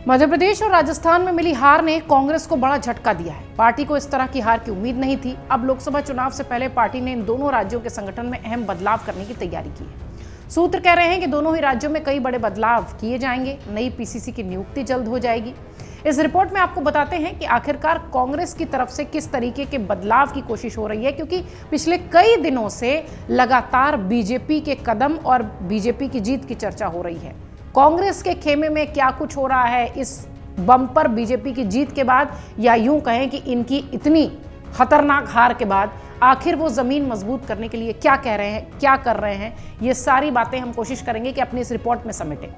मध्य प्रदेश और राजस्थान में मिली हार ने कांग्रेस को बड़ा झटका दिया है। पार्टी को इस तरह की हार की उम्मीद नहीं थी। अब लोकसभा चुनाव से पहले पार्टी ने इन दोनों राज्यों के संगठन में अहम बदलाव करने की तैयारी की है। सूत्र कह रहे हैं कि दोनों ही राज्यों में कई बड़े बदलाव किए जाएंगे। नई पीसीसी की नियुक्ति जल्द हो जाएगी। इस रिपोर्ट में आपको बताते हैं कि आखिरकार कांग्रेस की तरफ से किस तरीके के बदलाव की कोशिश हो रही है, क्योंकि पिछले कई दिनों से लगातार बीजेपी के कदम और बीजेपी की जीत की चर्चा हो रही है। कांग्रेस के खेमे में क्या कुछ हो रहा है इस बम्पर बीजेपी की जीत के बाद, या यूं कहें कि इनकी इतनी खतरनाक हार के बाद आखिर वो जमीन मजबूत करने के लिए क्या कह रहे हैं, क्या कर रहे हैं, ये सारी बातें हम कोशिश करेंगे कि अपनी इस रिपोर्ट में समेटें।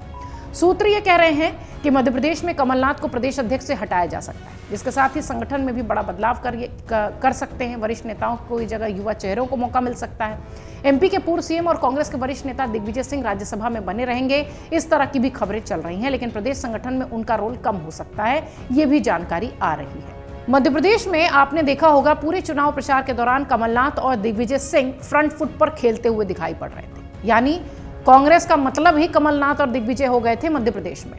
सूत्र ये कह रहे हैं कि मध्य प्रदेश में कमलनाथ को प्रदेश अध्यक्ष से हटाया जा सकता है, जिसके साथ ही संगठन में भी बड़ा बदलाव कर सकते हैं। वरिष्ठ नेताओं को की जगह युवा चेहरों को मौका मिल सकता है। एमपी के पूर्व सीएम और कांग्रेस के वरिष्ठ नेता दिग्विजय सिंह राज्यसभा में बने रहेंगे, इस तरह की भी खबरें चल रही हैं, लेकिन प्रदेश संगठन में उनका रोल कम हो सकता है, ये भी जानकारी आ रही है। मध्य प्रदेश में आपने देखा होगा पूरे चुनाव प्रचार के दौरान कमलनाथ और दिग्विजय सिंह फ्रंट फुट पर खेलते हुए दिखाई पड़ रहे थे, यानी कांग्रेस का मतलब ही कमलनाथ और दिग्विजय हो गए थे मध्य प्रदेश में।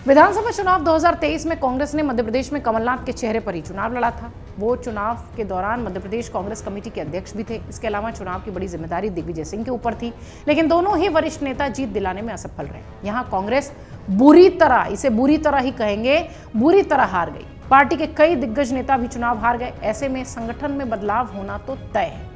विधानसभा चुनाव 2023 में कांग्रेस ने मध्य प्रदेश में कमलनाथ के चेहरे पर ही चुनाव लड़ा था। वो चुनाव के दौरान मध्य प्रदेश कांग्रेस कमेटी के अध्यक्ष भी थे। इसके अलावा चुनाव की बड़ी जिम्मेदारी दिग्विजय सिंह के ऊपर थी, लेकिन दोनों ही वरिष्ठ नेता जीत दिलाने में असफल रहे। यहाँ कांग्रेस बुरी तरह ही कहेंगे, बुरी तरह हार गई। पार्टी के कई दिग्गज नेता भी चुनाव हार गए। ऐसे में संगठन में बदलाव होना तो तय है।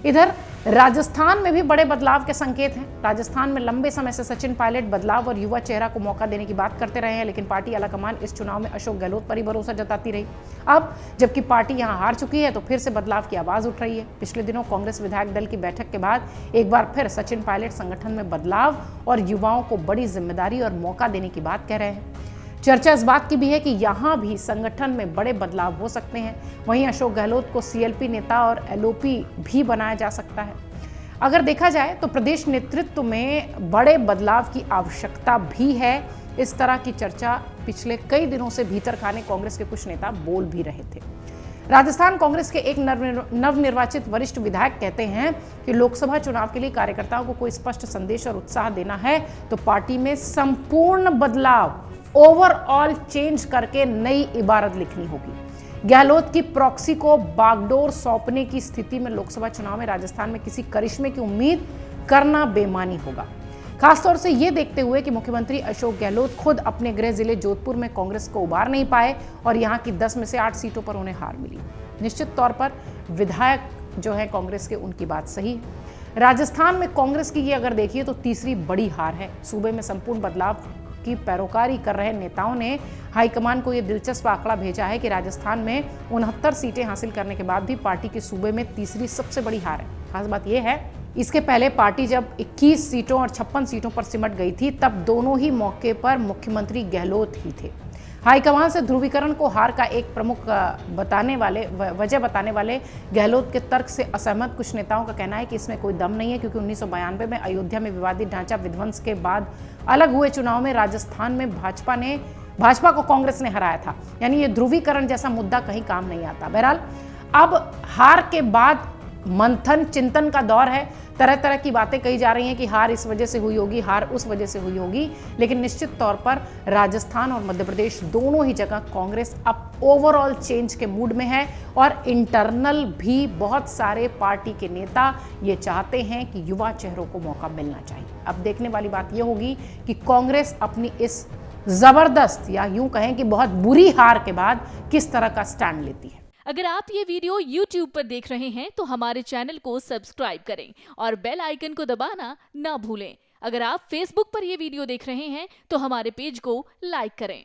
इधर राजस्थान में भी बड़े बदलाव के संकेत हैं। राजस्थान में लंबे समय से सचिन पायलट बदलाव और युवा चेहरा को मौका देने की बात करते रहे हैं, लेकिन पार्टी आलाकमान इस चुनाव में अशोक गहलोत पर ही भरोसा जताती रही। अब जबकि पार्टी यहां हार चुकी है तो फिर से बदलाव की आवाज उठ रही है। पिछले दिनों कांग्रेस विधायक दल की बैठक के बाद एक बार फिर सचिन पायलट संगठन में बदलाव और युवाओं को बड़ी जिम्मेदारी और मौका देने की बात कह रहे हैं। चर्चा इस बात की भी है कि यहां भी संगठन में बड़े बदलाव हो सकते हैं। वहीं अशोक गहलोत को सीएलपी नेता और एलओपी भी बनाया जा सकता है। अगर देखा जाए तो प्रदेश नेतृत्व में बड़े बदलाव की आवश्यकता भी है। इस तरह की चर्चा पिछले कई दिनों से भीतर खाने कांग्रेस के कुछ नेता बोल भी रहे थे। राजस्थान कांग्रेस के एक नवनिर्वाचित वरिष्ठ विधायक कहते हैं कि लोकसभा चुनाव के लिए कार्यकर्ताओं को कोई स्पष्ट संदेश और उत्साह देना है तो पार्टी में संपूर्ण बदलाव, ओवरऑल चेंज करके नई इबारत लिखनी होगी। गहलोत की प्रॉक्सी को बागडोर सौंपने की स्थिति में लोकसभा चुनाव में राजस्थान में किसी करिश्मे की उम्मीद करना बेमानी होगा, खासतौर से ये देखते हुए कि मुख्यमंत्री अशोक गहलोत खुद अपने गृह जिले जोधपुर में कांग्रेस को उबार नहीं पाए और यहां की 10 में से 8 सीटों पर उन्हें हार मिली। निश्चित तौर पर विधायक जो है कांग्रेस के, उनकी बात सही है। राजस्थान में कांग्रेस की ये अगर देखिए तो तीसरी बड़ी हार है। सूबे में संपूर्ण बदलाव की पैरोकारी कर रहे नेताओं ने हाईकमान को यह दिलचस्प आंकड़ा भेजा है कि राजस्थान में 69 सीटें हासिल करने के बाद भी पार्टी के सूबे में तीसरी सबसे बड़ी हार है। खास बात यह है, इसके पहले पार्टी जब 21 सीटों और 56 सीटों पर सिमट गई थी तब दोनों ही मौके पर मुख्यमंत्री गहलोत ही थे। हाईकमान से ध्रुवीकरण को हार का एक प्रमुख वजह बताने वाले गहलोत के तर्क से असहमत कुछ नेताओं का कहना है कि इसमें कोई दम नहीं है, क्योंकि 1992 में अयोध्या में विवादित ढांचा विध्वंस के बाद अलग हुए चुनाव में राजस्थान में भाजपा को कांग्रेस ने हराया था। यानी ये ध्रुवीकरण जैसा मुद्दा कहीं काम नहीं आता। बहरहाल अब हार के बाद मंथन चिंतन का दौर है। तरह तरह की बातें कही जा रही हैं कि हार इस वजह से हुई होगी, हार उस वजह से हुई होगी, लेकिन निश्चित तौर पर राजस्थान और मध्य प्रदेश दोनों ही जगह कांग्रेस अब ओवरऑल चेंज के मूड में है और इंटरनल भी बहुत सारे पार्टी के नेता ये चाहते हैं कि युवा चेहरों को मौका मिलना चाहिए। अब देखने वाली बात यह होगी कि कांग्रेस अपनी इस जबरदस्त या यूं कहें कि बहुत बुरी हार के बाद किस तरह का स्टैंड लेती है। अगर आप ये वीडियो YouTube पर देख रहे हैं तो हमारे चैनल को सब्सक्राइब करें और बेल आइकन को दबाना ना भूलें। अगर आप Facebook पर ये वीडियो देख रहे हैं तो हमारे पेज को लाइक करें।